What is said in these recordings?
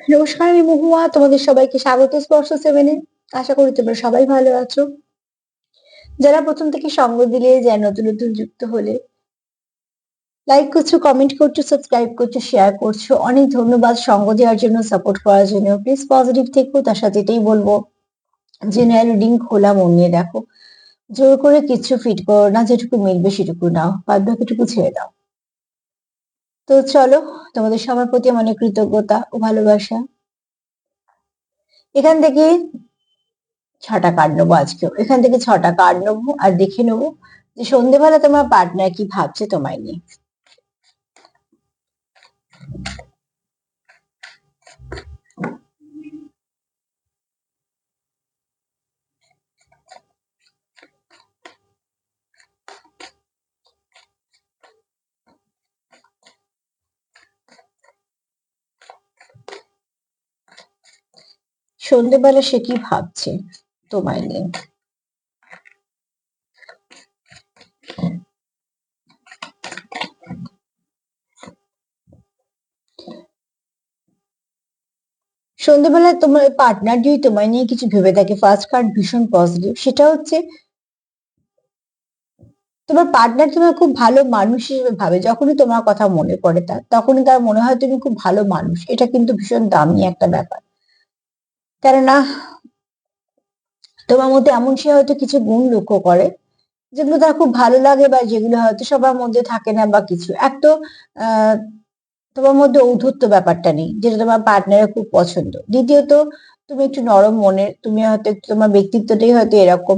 নমস্কার, আমি মহুয়া। তোমাদের সবাইকে স্বাগত স্পর্শ সেভেনে। আশা করি তোমরা সবাই ভালো আছো। যারা প্রথম থেকে সঙ্গ দিলে, যারা নতুন নতুন যুক্ত হলে, লাইক করছো, কমেন্ট করছো, সাবস্ক্রাইব করছো, শেয়ার করছো, অনেক ধন্যবাদ সঙ্গ দেওয়ার জন্য, সাপোর্ট করার জন্য। প্লিজ পজিটিভ থেকো। তার সাথে এটাই বলবো, জেনারেল রিডিং খোলা মন নিয়ে দেখো। জোর করে কিছু ফিট করো না, যেটুকু মিলবে সেটুকু নাও, বাদ বাকিটুকু ছেড়ে দাও। তো চলো, তোমাদের সবার প্রতি আমার অনেক কৃতজ্ঞতা ও ভালোবাসা। এখান থেকে 6টা কার্ড নেবো আজকেও। এখান থেকে 6টা কার্ড নেবো আর দেখে নেবো যে সন্ধেবেলা তোমার পার্টনার কি ভাবছে তোমায় নিয়ে। সন্ধেবেলা সে কি ভাবছে তোমায় নিয়ে। সন্ধেবেলায় তোমার পার্টনার যদি তোমায় নিয়ে কিছু ভেবে থাকে, ফার্স্ট কার্ড ভীষণ পজিটিভ। সেটা হচ্ছে তোমার পার্টনার তোমার খুব ভালো মানুষ হিসেবে ভাবে। যখনই তোমার কথা মনে পড়ে তার, তখনই তার মনে হয় তুমি খুব ভালো মানুষ। এটা কিন্তু ভীষণ দামি একটা ব্যাপার। কেননা তোমার মধ্যে এমন সে হয়তো কিছু গুণ লক্ষ্য করে যেগুলো তার খুব ভালো লাগে, বা যেগুলো হয়তো সবার মধ্যে থাকে না, বা কিছু এক তো আহ তোমার মধ্যে ঔদ্ধত্য ব্যাপারটা নেই, যেটা তোমার পার্টনারের খুব পছন্দ। দ্বিতীয়ত, তুমি একটু নরম মনের, তুমি হয়তো তোমার ব্যক্তিত্বটাই হয়তো এরকম।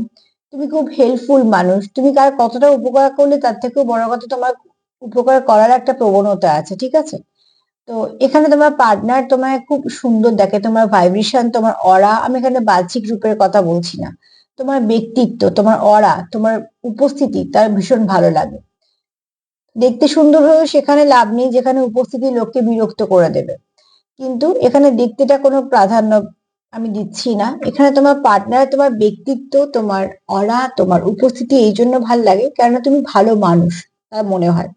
তুমি খুব হেল্পফুল মানুষ। তুমি কার কতটা উপকার করলে তার থেকেও বড় কথা, তোমার উপকার করার একটা প্রবণতা আছে, ঠিক আছে? তো এখানে তোমার পার্টনার তোমায় খুব সুন্দর দেখে, তোমার ভাইব্রেশন, তোমার অরা। আমি এখানে বাহ্যিক রূপের কথা বলছি না, তোমার ব্যক্তিত্ব, তোমার অরা, তোমার উপস্থিতি তার ভীষণ ভালো লাগে। দেখতে সুন্দর হয়েও সেখানে লাভ নেই, যেখানে উপস্থিতি লোককে বিরক্ত করে দেবে। কিন্তু এখানে দেখতেটা কোনো প্রাধান্য আমি দিচ্ছি না। এখানে তোমার পার্টনার, তোমার ব্যক্তিত্ব, তোমার অরা, তোমার উপস্থিতি এই জন্য ভাল লাগে কেননা তুমি ভালো মানুষ তার মনে হয়।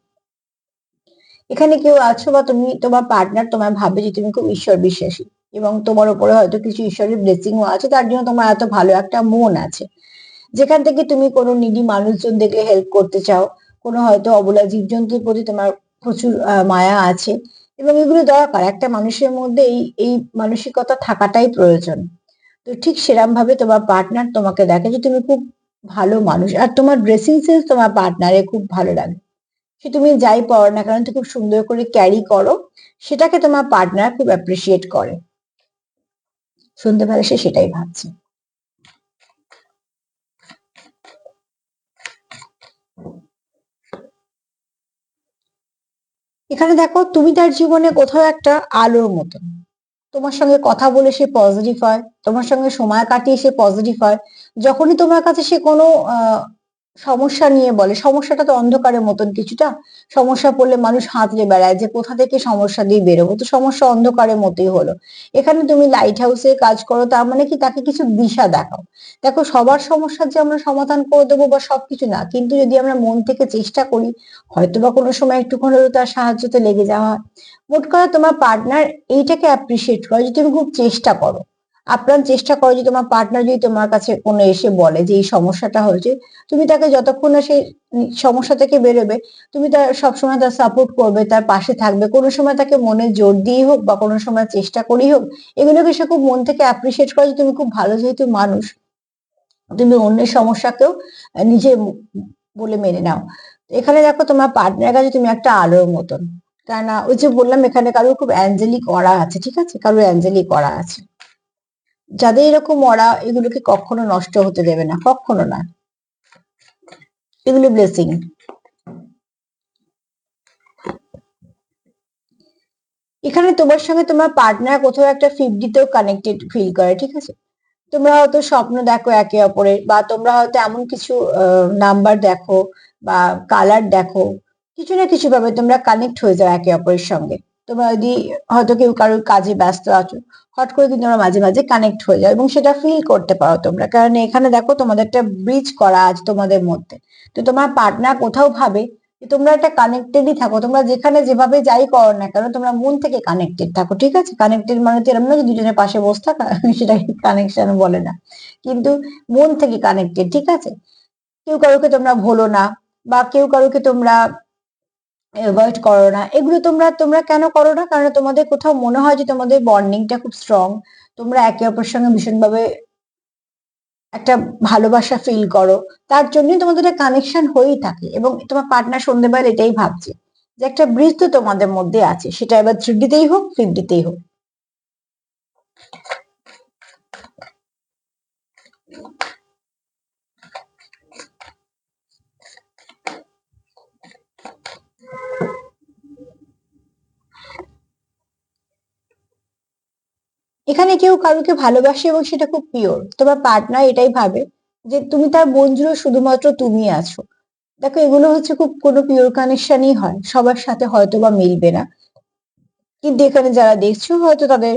এখানে কেউ আছো বা তুমি, তোমার পার্টনার তোমার ভাবে যে তুমি খুব ঈশ্বর বিশ্বাসী, এবং তোমার উপরে হয়তো কিছু ঈশ্বরের ব্লেসিংও আছে, তার জন্য তোমার এত ভালো একটা মন আছে, যেখান থেকে তুমি কোনো নিডি মানুষজন দেখলে হেল্প করতে চাও। কোনো হয়তো অবলা জীবজন্তুর প্রতি তোমার প্রচুর মায়া আছে, এবং এগুলো দরকার একটা মানুষের মধ্যে। এই মানসিকতা থাকাটাই প্রয়োজন। তো ঠিক সেরকম ভাবে তোমার পার্টনার তোমাকে দেখে যে তুমি খুব ভালো মানুষ, আর তোমার ড্রেসিং সেন্স তোমার পার্টনারে খুব ভালো লাগে। সে তুমি যাই পরো না কারণ, তুমি খুব সুন্দর করে ক্যারি করো, সেটাকে তোমার পার্টনার খুব অ্যাপ্রিসিয়েট করে। সন্ধ্যেবেলা সে সেটাই ভাবছে। এখানে দেখো, তুমি তার জীবনে কোথাও একটা আলোর মতন। তোমার সঙ্গে কথা বলে সে পজিটিভ হয়, তোমার সঙ্গে সময় কাটিয়ে সে পজিটিভ হয়। যখনই তোমার কাছে সে কোনো সমস্যা নিয়ে বলে, সমস্যাটা তো অন্ধকারের মতন কিছুটা। সমস্যা পড়লে মানুষ হাতড়ে বেড়ায় যে কোথা থেকে সমস্যা দিয়ে বেরোবো, তো সমস্যা অন্ধকারের মতোই হলো। এখানে তুমি লাইট হাউসে কাজ করো, তার মানে কি তাকে কিছু দিশা দেখাও। দেখো, সবার সমস্যার যে আমরা সমাধান করে দেবো বা সবকিছু না, কিন্তু যদি আমরা মন থেকে চেষ্টা করি, হয়তো বা কোনো সময় একটুক্ষণ হলেও তার সাহায্যতে লেগে যাওয়া হয়। মোট কথা, তোমার পার্টনার এইটাকে অ্যাপ্রিসিয়েট করে যে তুমি খুব চেষ্টা করো, আপ্রাণ চেষ্টা করো। যে তোমার পার্টনার যদি তোমার কাছে কোনো এসে বলে যে এই সমস্যাটা হয়েছে, তুমি তাকে যতক্ষণ না সেই সমস্যা থেকে বেরোবে, তুমি তার সবসময় তার সাপোর্ট করবে, তার পাশে থাকবে। কোনো সময় তাকে মনে জোর দিয়ে হোক বা কোনো সময় চেষ্টা করেই হোক, এগুলোকে সে খুব মন থেকে অ্যাপ্রিসিয়েট করে যে তুমি খুব ভালো যেহেতু মানুষ, তুমি অন্যের সমস্যাকেও নিজে বলে মেনে নাও। এখানে দেখো, তোমার পার্টনার কাছে তুমি একটা আলোর মতন। কেননা ওই যে বললাম, এখানে কারোর খুব অ্যাঞ্জেলিক অরা আছে, ঠিক আছে? কারোর অ্যাঞ্জেলিক অরা আছে। যাদের এরকম অরা, এগুলোকে কখনো নষ্ট হতে দেবে না, কখনো না। এগুলো ব্লেসিং। এখানে তোমার সঙ্গে তোমার পার্টনার কোথাও একটা 50তেও কানেক্টেড ফিল করে, ঠিক আছে? তোমরা হয়তো স্বপ্ন দেখো একে অপরের, বা তোমরা হয়তো এমন কিছু নাম্বার দেখো বা কালার দেখো, কিছু না কিছু ভাবে তোমরা কানেক্ট হয়ে যাও একে অপরের সঙ্গে। তোমরা যদি হয়তো কেউ কারোর কাজে ব্যস্ত আছো, হট করে কিন্তু তোমরা মাঝে মাঝে কানেক্ট হয়ে যাও, এবং সেটা ফিল করতে পারো তোমরা। কারণ এখানে দেখো, তোমাদের একটা ব্রিজ করা আছে তোমাদের মধ্যে। তো তোমার পার্টনার কোথাও ভাবে তোমরা একটা কানেক্টেডই থাকো, তোমরা যেখানে যেভাবে যাই করো না কেন তোমরা মন থেকে কানেক্টেড থাকো, ঠিক আছে? কানেক্টেড মানে তো এরকম না যে দুজনের পাশে বসে থাকা সেটাকে কানেকশন বলে না, কিন্তু মন থেকে কানেক্টেড, ঠিক আছে? কেউ কারোকে তোমরা ভোলো না, বা কেউ কারোকে তোমরা অ্যাভয়েড করো না, এগুলো তোমরা তোমরা কেন করো না? কারণ তোমাদের কোথাও মনে হয় যে তোমাদের বন্ডিংটা খুব স্ট্রং, তোমরা একে অপরের সঙ্গে ভীষণভাবে একটা ভালোবাসা ফিল করো, তার জন্যই তোমাদের একটা কানেকশন হয়েই থাকে। এবং তোমার পার্টনার সন্ধ্যেবেলা এটাই ভাবছে যে একটা ব্রিজ তো তোমাদের মধ্যে আছে, সেটা এবার 3D-তেই হোক 5D-তেই হোক। এখানে কেউ কারোকে ভালোবাসে এবং সেটা খুব পিওর, তোমার পার্টনার এটাই ভাবে যে তুমি তার বন্ধু, শুধুমাত্র তুমি আছো। দেখো, এগুলো হচ্ছে খুব কোনো পিওর কানেকশনই হয়, সবার সাথে হয়তো বা মিলবে না, কিন্তু এখানে যারা দেখছো হয়তো তাদের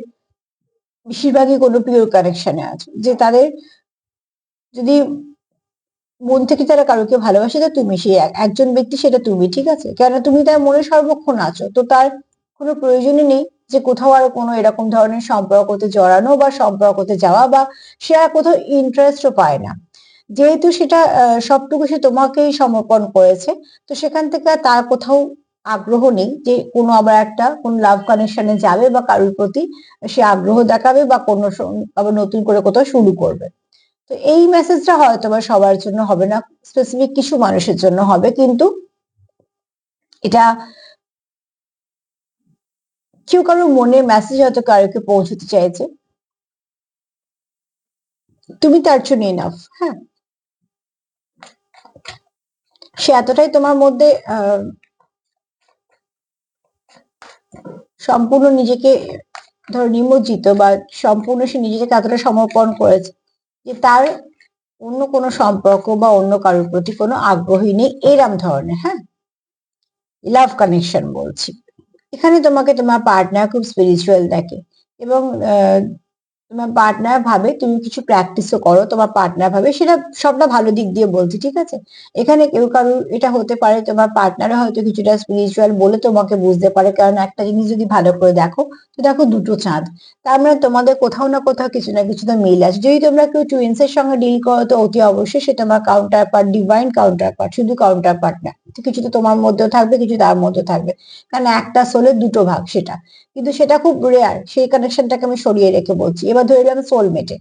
বেশিরভাগই কোনো পিওর কানেকশনে আছে, যে তাদের যদি মন থেকে তারা কারোকে ভালোবাসে, তা তুমি সেই একজন ব্যক্তি, সেটা তুমি, ঠিক আছে? কেননা তুমি তার মনে সর্বক্ষণ আছো, তো তার কোনো প্রয়োজনই নেই যে কোথাও আরো কোনো এরকম ধরনের সম্পর্কতে জড়ানো বা সম্পর্কতে যাওয়া, বা সে আর কোথাও ইন্টারেস্টও পায় না, যেহেতু সেটা সবটুকু সে তোমাকেই সমর্পণ করেছে। তো সেখান থেকে আর তার কোথাও আগ্রহ নেই যে কোনো আবার একটা কোন লাভ কানেকশনে যাবে বা কারোর প্রতি সে আগ্রহ দেখাবে বা কোনো আবার নতুন করে কোথাও শুরু করবে। তো এই মেসেজটা হয়তো বা সবার জন্য হবে না, স্পেসিফিক কিছু মানুষের জন্য হবে, কিন্তু এটা কেউ কারোর মনের মেসেজ হয়তো কারোকে পৌঁছতে চাইছে, তুমি তার জন্য এনাফ। হ্যাঁ, সে এতটাই তোমার মধ্যে সম্পূর্ণ নিজেকে ধরো নিমজ্জিত, বা সম্পূর্ণ সে নিজেকে এতটা সমর্পণ করেছে যে তার অন্য কোনো সম্পর্ক বা অন্য কারোর প্রতি কোনো আগ্রহী নেই, এরম ধরনের। হ্যাঁ, লাভ কানেকশন বলছি। এখানে তোমাকে তোমার পার্টনার খুব স্পিরিচুয়াল দেখে, এবং তোমার পার্টনার ভাবে তুমি কিছু প্র্যাকটিসও করো, তোমার পার্টনার ভাবে সেটা, সবটা ভালো দিক দিয়ে বলছি, ঠিক আছে? এখানে কেউ কারু এটা হতে পারে তোমার পার্টনারও হয়তো কিছুটা স্পিরিচুয়াল বলে তোমাকে বুঝতে পারে, কারণ একটা জিনিস যদি ভালো করে দেখো, তো দেখো দুটো চাঁদ, তার মানে তোমাদের কোথাও না কোথাও কিছু না কিছু তো মিল আছে। যদি তোমরা কেউ টুইন্স এর সঙ্গে ডিল করো, তো অতি অবশ্যই সে তোমার counter part, divine counter part, শুধু কাউন্টার পার্ট না, কিছু তো তোমার মধ্যেও থাকবে, কিছু তার মধ্যেও থাকবে, কারণ একটা সোলের দুটো ভাগ সেটা, কিন্তু সেটা খুব রেয়ার, সেই কানেকশনটাকে আমি সরিয়ে রেখে বলছি। এবার ধরে নিলাম সোলমেটে,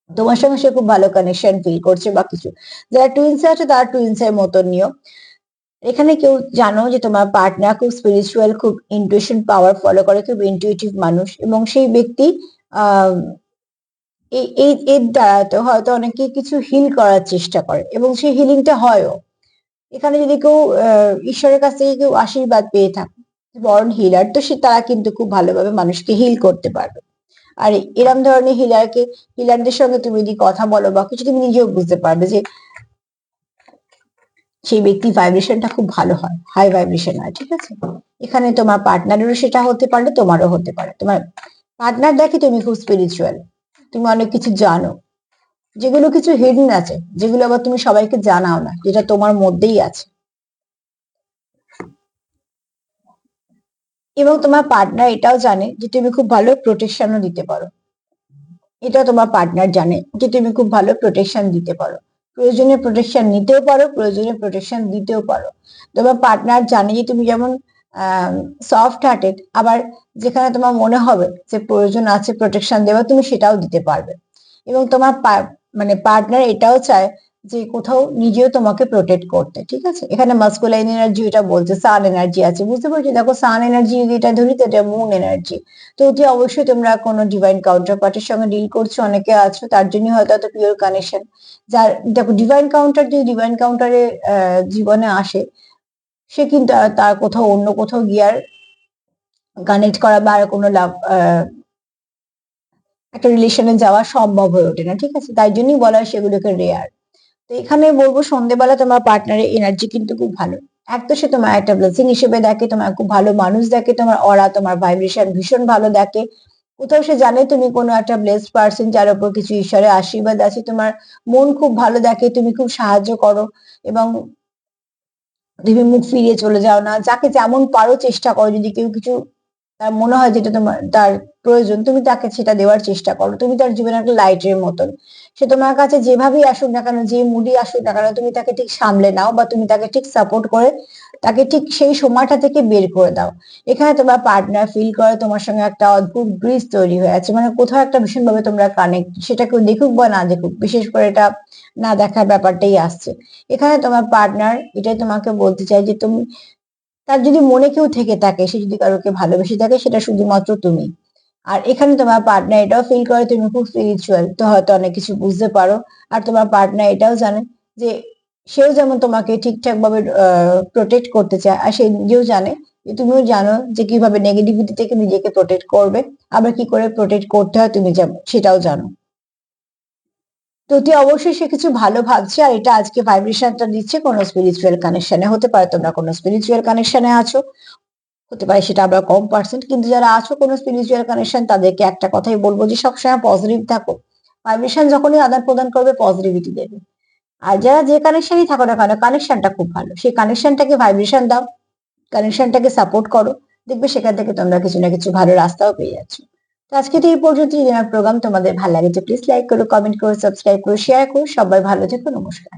তোমার সঙ্গে সে খুব ভালো কানেকশন ফিল করছে বা কিছু, যারা টুইন্স আছে তারা টুইন্স এর মতন নিও। এখানে কেউ জানো যে তোমার পার্টনার খুব স্পিরিচুয়াল, খুব ইনটুইশন পাওয়ার ফলো করে, খুব ইনটুইটিভ মানুষ, এবং সেই ব্যক্তি আহ এই এই এর দ্বারাতে হয়তো অনেকে কিছু হিল করার চেষ্টা করে, এবং সেই হিলিংটা হয়ও। এখানে যদি কেউ ঈশ্বরের কাছ থেকে কেউ আশীর্বাদ পেয়ে থাকে, বরণ হিলার, তো সে তারা কিন্তু খুব ভালোভাবে মানুষকে হিল করতে পারবে। আর এরম ধরনের হিলারদের সঙ্গে তুমি যদি কথা বলো বা কিছু, তুমি নিজেও বুঝতে পারবে যে সেই ব্যক্তির ভাইব্রেশনটা খুব ভালো হয়, হাই ভাইব্রেশন হয়, ঠিক আছে? এখানে তোমার পার্টনারেরও সেটা হতে পারে, তোমারও হতে পারে। তোমার পার্টনার দেখে তুমি খুব স্পিরিচুয়াল, তুমি অনেক কিছু জানো, যেগুলো কিছু হিডেন আছে, যেগুলো আবার তুমি সবাইকে জানাও না, যেটা তোমার মধ্যেই আছে। এবং তোমার পার্টনার এটাও জানে যে তুমি খুব ভালো প্রোটেকশনও দিতে পারো, এটা তোমার পার্টনার জানে যে তুমি খুব ভালো প্রোটেকশন দিতে পারো, প্রয়োজনে প্রোটেকশন নিতেও পারো, প্রয়োজনে প্রোটেকশন দিতেও পারো। তোমার পার্টনার জানে যে তুমি যেমন সফট হার্টেড, আবার যেখানে তোমার মনে হবে যে প্রয়োজন আছে প্রোটেকশন দেওয়া, তুমি সেটাও দিতে পারবে। এবং তোমার মানে পার্টনার এটাও চায় যে কোথাও নিজেও তোমাকে প্রোটেক্ট করতে, ঠিক আছে? এখানে মাস্কুলাইন এনার্জি এটা বলছে, সান এনার্জি আছে, বুঝতে পারছি? দেখো, সান এনার্জি যদি এটা ধরি, তো এটা মুন এনার্জি। তো অতি অবশ্যই তোমরা কোনো ডিভাইন কাউন্টার পার্টির সঙ্গে ডিল করছো, অনেকে আছো, তার জন্য হয়তো এত পিওর কানেকশন। যার দেখো ডিভাইন কাউন্টার, যদি ডিভাইন কাউন্টারে জীবনে আসে, সে কিন্তু আর তার কোথাও অন্য কোথাও গিয়ার কানেক্ট করা বা আর কোনো লাভ একটা রিলেশনে যাওয়া সম্ভব হয়ে ওঠে না, ঠিক আছে? তাই জন্যই বলা হয় সেগুলোকে রেয়ার। তো এখানে বলবো সন্ধ্যেবেলা তোমার পার্টনারের এনার্জি কিন্তু খুব ভালো। এক তো সে তোমার একটা ব্লেসিং হিসেবে দেখে, তোমার খুব ভালো মানুষ দেখে, তোমার অরা, তোমার ভাইব্রেশন ভীষণ ভালো দেখে। কোথাও সে জানে তুমি কোনো একটা ব্লেসড পার্সন, যার উপর কিছু ঈশ্বরের আশীর্বাদ আছে, তোমার মন খুব ভালো দেখে, তুমি খুব সাহায্য করো, এবং তুমি মুখ ফিরিয়ে চলে যাও না, যাকে যেমন পারো চেষ্টা করো, যদি কেউ কিছু তার মনে হয় যেটা তোমার তার প্রয়োজন, তুমি তাকে সেটা দেওয়ার চেষ্টা করো। তুমি তার জীবনে একটা লাইটের মতন, সে তোমার কাছে যেভাবেই আসুক না কেন, যে মুডই আসুক না কেন, তুমি তাকে ঠিক সামলে নাও বা তুমি তাকে ঠিক সাপোর্ট করে তাকে ঠিক সেই সময়টা থেকে বের করে দাও। এখানে তোমার পার্টনার ফিল করে তোমার সঙ্গে একটা অদ্ভুত ব্রিজ তৈরি হয়ে আছে, মানে কোথাও একটা ভীষণভাবে তোমরা কানেক্ট, সেটা কেউ দেখুক বা না দেখুক, বিশেষ করে এটা না দেখার ব্যাপারটাই আসছে। এখানে তোমার পার্টনার এটাই তোমাকে বলতে চাই যে তুমি, তার যদি মনে কেউ থেকে থাকে, সে যদি কারোকে ভালোবেসে থাকে, সেটা শুধুমাত্র তুমি। আর এখানে তোমার পার্টনার এটাও ফিল করে তুমি খুব স্পিরিচুয়াল, তো হয়তো অনেক কিছু বুঝতে পারো। আর তোমার পার্টনার এটাও জানে যে সেও যেমন তোমাকে ঠিকঠাক ভাবে প্রোটেক্ট করতে চায়, আর সে নিজেও জানে যে তুমিও জানো যে কিভাবে নেগেটিভিটি থেকে নিজেকে প্রোটেক্ট করবে, আবার কি করে প্রোটেক্ট করতে হয় তুমি সেটাও জানো। তো তুই অবশ্যই সে কিছু ভালো ভাবছে, আর এটা আজকে ভাইব্রেশনটা দিচ্ছে কোনো স্পিরিচুয়াল কানেকশনে। হতে পারে তোমরা কোনো স্পিরিচুয়াল কানেকশনে আছো, হতে পারে সেটা আমরা কম পার্সেন্ট, কিন্তু যারা আছো কোনো স্পিরিচুয়াল কানেকশন, তাদেরকে একটা কথাই বলবো যে সবসময় পজিটিভ থাকো। ভাইব্রেশন যখনই আদান প্রদান করবে পজিটিভিটি দেবে। আর যারা যে কানেকশনই থাকো না কেন, কানেকশনটা খুব ভালো, সেই কানেকশনটাকে ভাইব্রেশন দাও, কানেকশনটাকে সাপোর্ট করো, দেখবে সেখান থেকে তোমরা কিছু না কিছু ভালো রাস্তাও পেয়ে যাচ্ছ। তো আজকে তো এই পর্যন্ত। যদি আমার প্রোগ্রাম তোমাদের ভালো লাগে তো প্লিজ লাইক করো, কমেন্ট করো, সাবস্ক্রাইব করো, শেয়ার করো। সবাই ভালো থেকো, নমস্কার।